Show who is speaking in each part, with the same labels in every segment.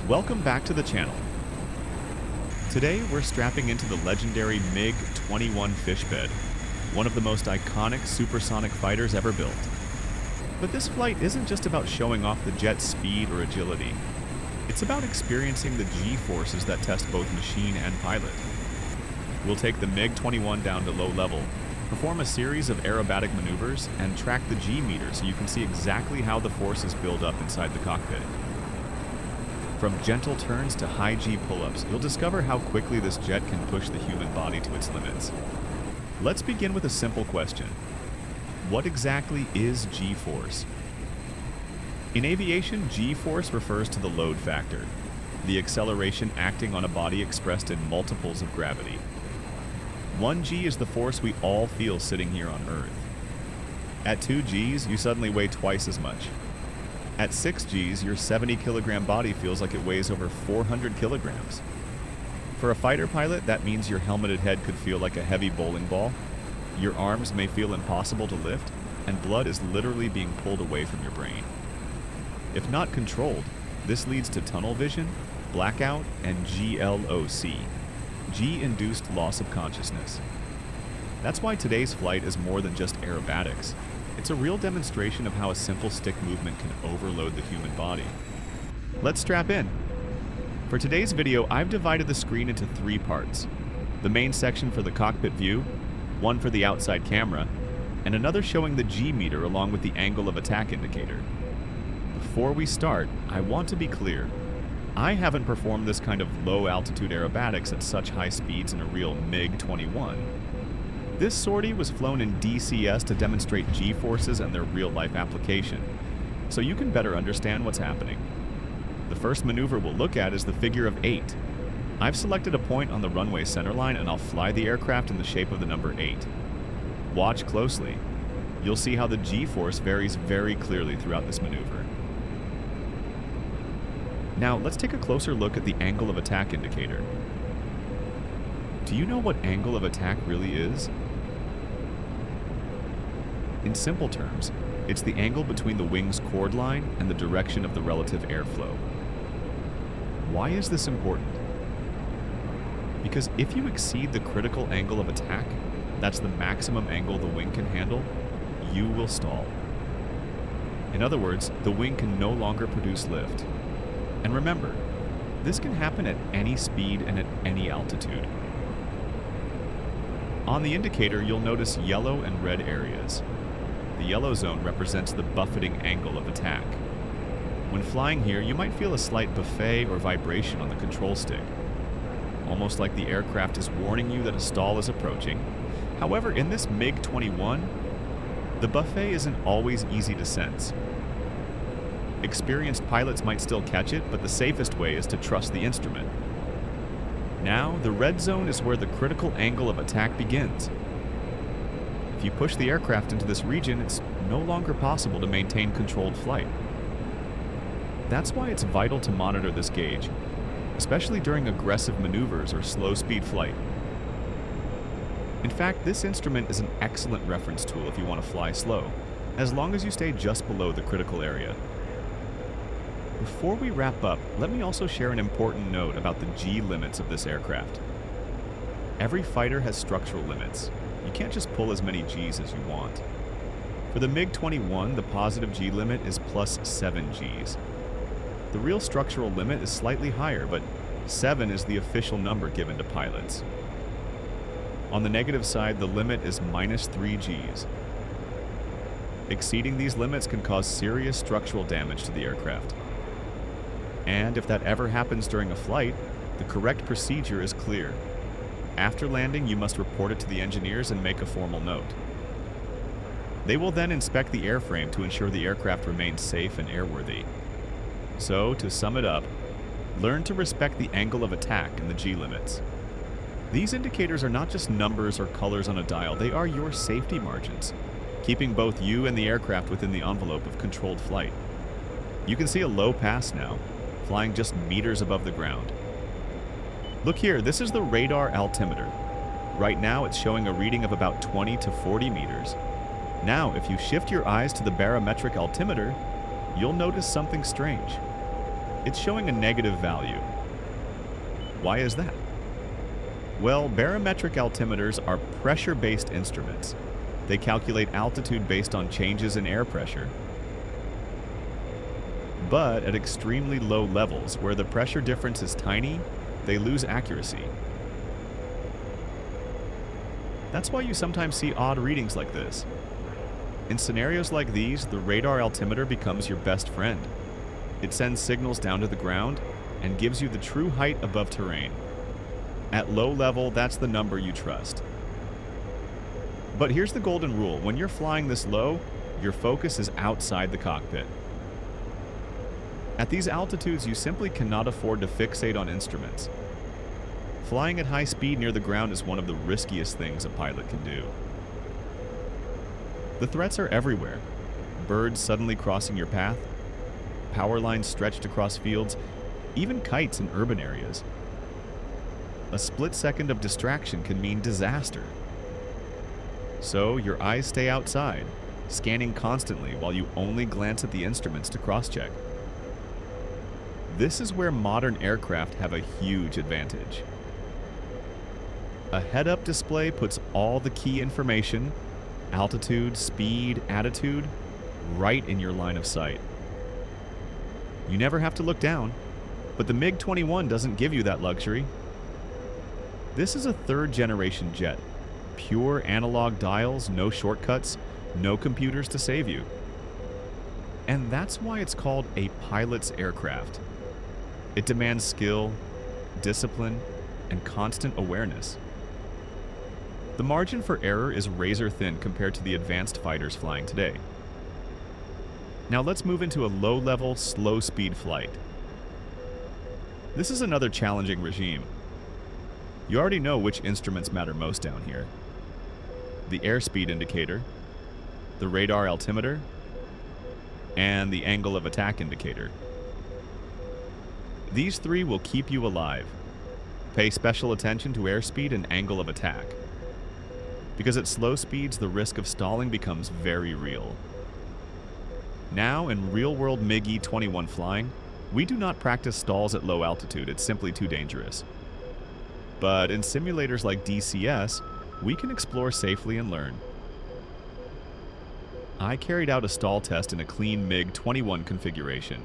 Speaker 1: Welcome back to the channel. Today we're strapping into the legendary MiG-21 fish bed, one of the most iconic supersonic fighters ever built. But this flight isn't just about showing off the jet's speed or agility. It's about experiencing the G-forces that test both machine and pilot. We'll take the MiG-21 down to low level, perform a series of aerobatic maneuvers, and track the G-meter so you can see exactly how the forces build up inside the cockpit. From gentle turns to high G pull-ups, you'll discover how quickly this jet can push the human body to its limits. Let's begin with a simple question. What exactly is G-force? In aviation, G-force refers to the load factor, the acceleration acting on a body expressed in multiples of gravity. 1 G is the force we all feel sitting here on Earth. At 2 Gs, you suddenly weigh twice as much. At 6 Gs, your 70-kilogram body feels like it weighs over 400 kilograms. For a fighter pilot, that means your helmeted head could feel like a heavy bowling ball, your arms may feel impossible to lift, and blood is literally being pulled away from your brain. If not controlled, this leads to tunnel vision, blackout, and GLOC, G-induced loss of consciousness. That's why today's flight is more than just aerobatics. It's a real demonstration of how a simple stick movement can overload the human body. Let's strap in. For today's video, I've divided the screen into 3 parts. The main section for the cockpit view, one for the outside camera, and another showing the G-meter along with the angle of attack indicator. Before we start, I want to be clear. I haven't performed this kind of low-altitude aerobatics at such high speeds in a real MiG-21. This sortie was flown in DCS to demonstrate G-forces and their real-life application, so you can better understand what's happening. The first maneuver we'll look at is the figure of 8. I've selected a point on the runway centerline and I'll fly the aircraft in the shape of the number 8. Watch closely. You'll see how the G-force varies very clearly throughout this maneuver. Now, let's take a closer look at the angle of attack indicator. Do you know what angle of attack really is? In simple terms, it's the angle between the wing's chord line and the direction of the relative airflow. Why is this important? Because if you exceed the critical angle of attack, that's the maximum angle the wing can handle, you will stall. In other words, the wing can no longer produce lift. And remember, this can happen at any speed and at any altitude. On the indicator, you'll notice yellow and red areas. The yellow zone represents the buffeting angle of attack. When flying here, you might feel a slight buffet or vibration on the control stick, almost like the aircraft is warning you that a stall is approaching. However, in this MiG-21, the buffet isn't always easy to sense. Experienced pilots might still catch it, but the safest way is to trust the instrument. Now, the red zone is where the critical angle of attack begins. If you push the aircraft into this region, it's no longer possible to maintain controlled flight. That's why it's vital to monitor this gauge, especially during aggressive maneuvers or slow-speed flight. In fact, this instrument is an excellent reference tool if you want to fly slow, as long as you stay just below the critical area. Before we wrap up, let me also share an important note about the G limits of this aircraft. Every fighter has structural limits. You can't just pull as many Gs as you want. For the MiG-21, the positive G limit is plus 7 Gs. The real structural limit is slightly higher, but 7 is the official number given to pilots. On the negative side, the limit is minus 3 Gs. Exceeding these limits can cause serious structural damage to the aircraft. And if that ever happens during a flight, the correct procedure is clear. After landing, you must report it to the engineers and make a formal note. They will then inspect the airframe to ensure the aircraft remains safe and airworthy. So, to sum it up, learn to respect the angle of attack and the G limits. These indicators are not just numbers or colors on a dial, they are your safety margins, keeping both you and the aircraft within the envelope of controlled flight. You can see a low pass now, flying just meters above the ground. Look here, this is the radar altimeter. Right now it's showing a reading of about 20 to 40 meters. Now, if you shift your eyes to the barometric altimeter, you'll notice something strange. it's showing a negative value. Why is that? Well, barometric altimeters are pressure-based instruments. They calculate altitude based on changes in air pressure. But at extremely low levels, where the pressure difference is tiny, they lose accuracy. That's why you sometimes see odd readings like this. In scenarios like these, the radar altimeter becomes your best friend. It sends signals down to the ground and gives you the true height above terrain. At low level, that's the number you trust. But here's the golden rule. When you're flying this low, your focus is outside the cockpit. At these altitudes, you simply cannot afford to fixate on instruments. Flying at high speed near the ground is one of the riskiest things a pilot can do. The threats are everywhere. Birds suddenly crossing your path, power lines stretched across fields, even kites in urban areas. A split second of distraction can mean disaster. So your eyes stay outside, scanning constantly while you only glance at the instruments to cross-check. This is where modern aircraft have a huge advantage. A head-up display puts all the key information, altitude, speed, attitude, right in your line of sight. You never have to look down, but the MiG-21 doesn't give you that luxury. This is a third-generation jet. Pure analog dials, no shortcuts, no computers to save you. And that's why it's called a pilot's aircraft. It demands skill, discipline, and constant awareness. The margin for error is razor thin compared to the advanced fighters flying today. Now let's move into a low-level, slow-speed flight. This is another challenging regime. You already know which instruments matter most down here. The airspeed indicator, the radar altimeter, and the angle of attack indicator. These three will keep you alive. Pay special attention to airspeed and angle of attack, because at slow speeds the risk of stalling becomes very real. Now, in real-world MiG-21 flying, we do not practice stalls at low altitude. It's simply too dangerous. But in simulators like DCS, we can explore safely and learn. I carried out a stall test in a clean MiG-21 configuration,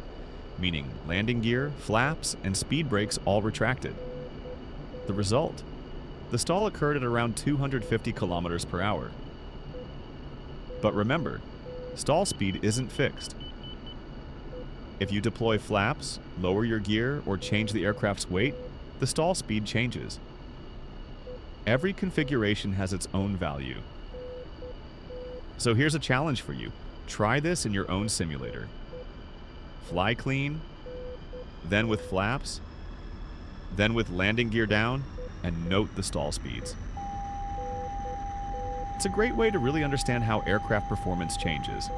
Speaker 1: meaning landing gear, flaps, and speed brakes all retracted. The result? The stall occurred at around 250 kilometers per hour. But remember, stall speed isn't fixed. If you deploy flaps, lower your gear, or change the aircraft's weight, the stall speed changes. Every configuration has its own value. So here's a challenge for you. Try this in your own simulator. Fly clean, then with flaps, then with landing gear down, and note the stall speeds. It's a great way to really understand how aircraft performance changes.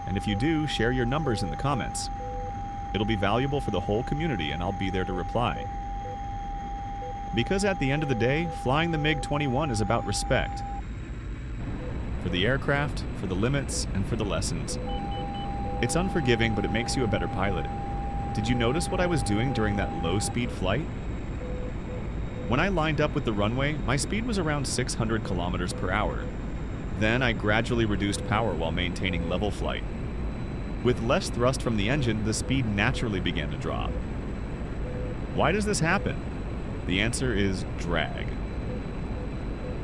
Speaker 1: And if you do, share your numbers in the comments. It'll be valuable for the whole community, and I'll be there to reply. Because at the end of the day, flying the MiG-21 is about respect. For the aircraft, for the limits, and for the lessons. It's unforgiving, but it makes you a better pilot. Did you notice what I was doing during that low-speed flight? When I lined up with the runway, my speed was around 600 kilometers per hour. Then I gradually reduced power while maintaining level flight. With less thrust from the engine, the speed naturally began to drop. Why does this happen? The answer is drag.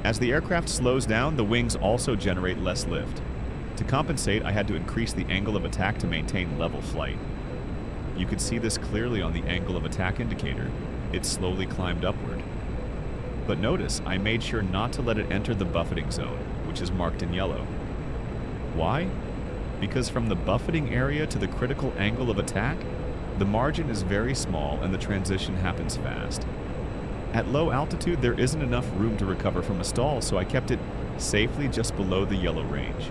Speaker 1: As the aircraft slows down, the wings also generate less lift. To compensate, I had to increase the angle of attack to maintain level flight. You could see this clearly on the angle of attack indicator. It slowly climbed upward. But notice, I made sure not to let it enter the buffeting zone, which is marked in yellow. Why? Because from the buffeting area to the critical angle of attack, the margin is very small and the transition happens fast. At low altitude, there isn't enough room to recover from a stall, so I kept it safely just below the yellow range.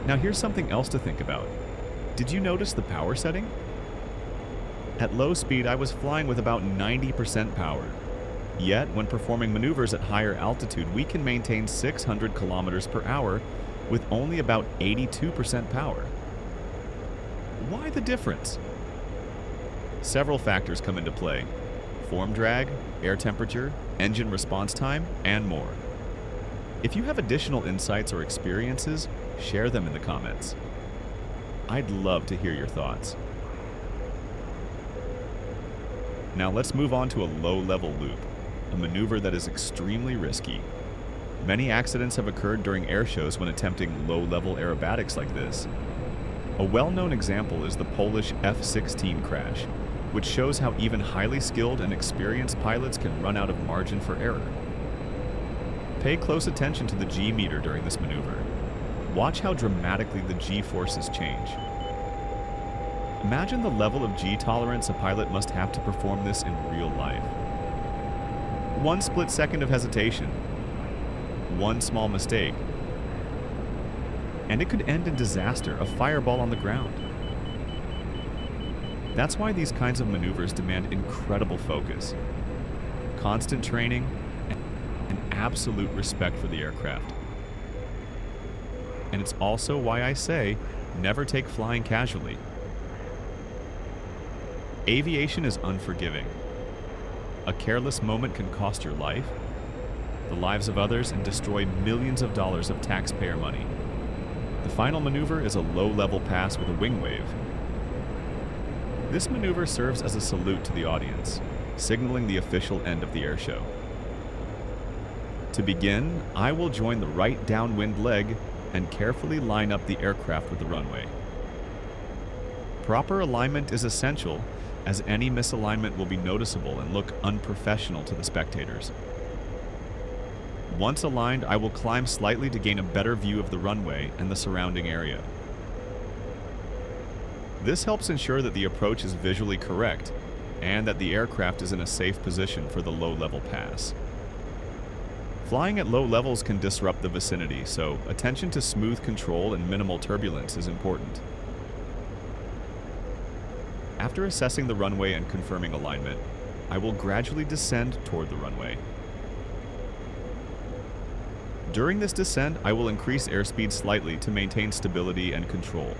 Speaker 1: Now here's something else to think about. Did you notice the power setting? At low speed, I was flying with about 90% power. Yet, when performing maneuvers at higher altitude, we can maintain 600 kilometers per hour with only about 82% power. Why the difference? Several factors come into play: form drag, air temperature, engine response time, and more. If you have additional insights or experiences, share them in the comments. I'd love to hear your thoughts. Now let's move on to a low-level loop, a maneuver that is extremely risky. Many accidents have occurred during air shows when attempting low-level aerobatics like this. A well-known example is the Polish F-16 crash, which shows how even highly skilled and experienced pilots can run out of margin for error. Pay close attention to the G meter during this maneuver. Watch how dramatically the G forces change. Imagine the level of G tolerance a pilot must have to perform this in real life. One split second of hesitation, one small mistake, and it could end in disaster, a fireball on the ground. That's why these kinds of maneuvers demand incredible focus, constant training, and absolute respect for the aircraft. And it's also why I say, never take flying casually. Aviation is unforgiving. A careless moment can cost your life, the lives of others, and destroy millions of dollars of taxpayer money. The final maneuver is a low-level pass with a wing wave. This maneuver serves as a salute to the audience, signaling the official end of the air show. To begin, I will join the right downwind leg and carefully line up the aircraft with the runway. Proper alignment is essential, as any misalignment will be noticeable and look unprofessional to the spectators. Once aligned, I will climb slightly to gain a better view of the runway and the surrounding area. This helps ensure that the approach is visually correct and that the aircraft is in a safe position for the low-level pass. Flying at low levels can disrupt the vicinity, so attention to smooth control and minimal turbulence is important. After assessing the runway and confirming alignment, I will gradually descend toward the runway. During this descent, I will increase airspeed slightly to maintain stability and control.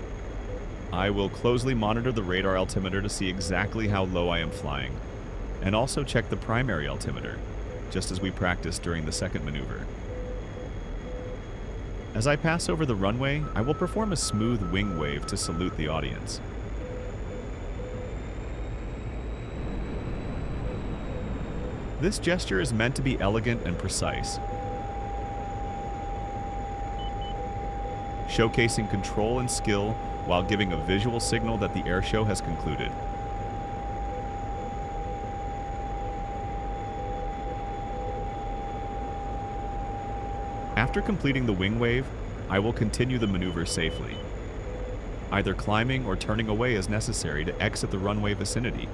Speaker 1: I will closely monitor the radar altimeter to see exactly how low I am flying, and also check the primary altimeter, just as we practiced during the second maneuver. As I pass over the runway, I will perform a smooth wing wave to salute the audience. This gesture is meant to be elegant and precise, showcasing control and skill while giving a visual signal that the air show has concluded. After completing the wing wave, I will continue the maneuver safely, either climbing or turning away as necessary to exit the runway vicinity.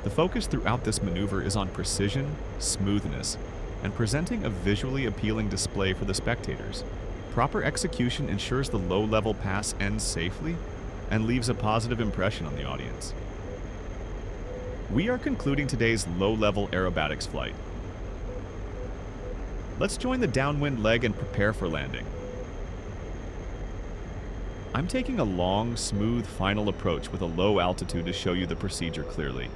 Speaker 1: The focus throughout this maneuver is on precision, smoothness, and presenting a visually appealing display for the spectators. Proper execution ensures the low-level pass ends safely and leaves a positive impression on the audience. We are concluding today's low-level aerobatics flight. Let's join the downwind leg and prepare for landing. I'm taking a long, smooth final approach with a low altitude to show you the procedure clearly.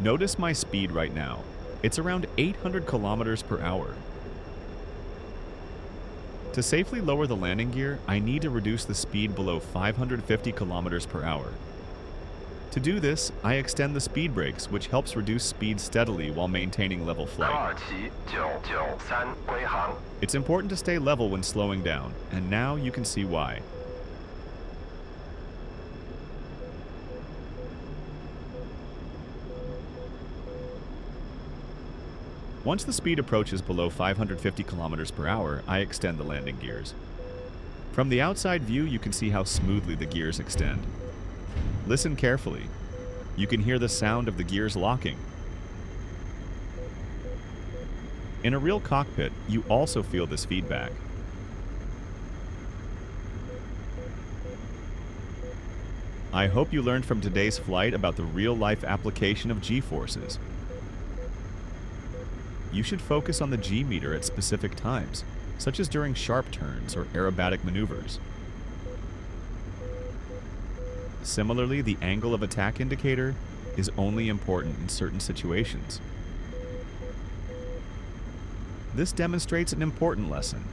Speaker 1: Notice my speed right now. It's around 800 kilometers per hour. To safely lower the landing gear, I need to reduce the speed below 550 kilometers per hour. To do this, I extend the speed brakes, which helps reduce speed steadily while maintaining level flight. It's important to stay level when slowing down, and now you can see why. Once the speed approaches below 550 kilometers per hour, I extend the landing gears. From the outside view, you can see how smoothly the gears extend. Listen carefully. You can hear the sound of the gears locking. In a real cockpit, you also feel this feedback. I hope you learned from today's flight about the real-life application of G-forces. You should focus on the G-meter at specific times, such as during sharp turns or aerobatic maneuvers. Similarly, the angle of attack indicator is only important in certain situations. This demonstrates an important lesson.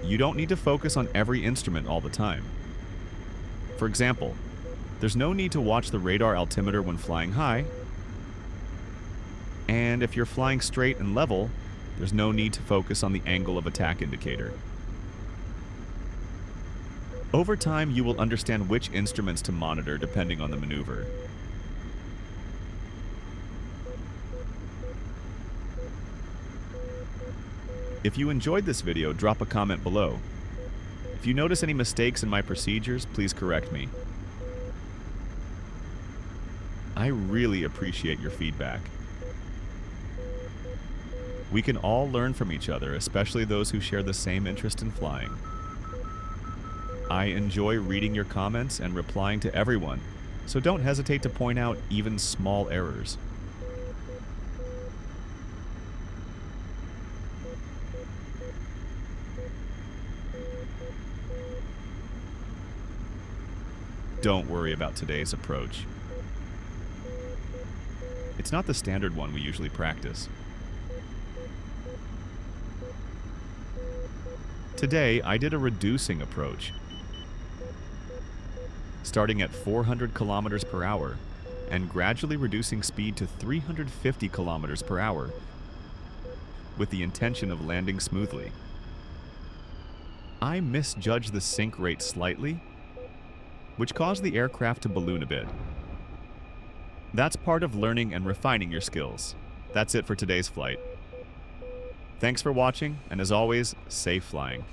Speaker 1: You don't need to focus on every instrument all the time. For example, there's no need to watch the radar altimeter when flying high, and if you're flying straight and level, there's no need to focus on the angle of attack indicator. Over time, you will understand which instruments to monitor depending on the maneuver. If you enjoyed this video, drop a comment below. If you notice any mistakes in my procedures, please correct me. I really appreciate your feedback. We can all learn from each other, especially those who share the same interest in flying. I enjoy reading your comments and replying to everyone, so don't hesitate to point out even small errors. Don't worry about today's approach. It's not the standard one we usually practice. Today, I did a reducing approach, starting at 400 kilometers per hour and gradually reducing speed to 350 kilometers per hour with the intention of landing smoothly. I misjudged the sink rate slightly, which caused the aircraft to balloon a bit. That's part of learning and refining your skills. That's it for today's flight. Thanks for watching, and as always, safe flying.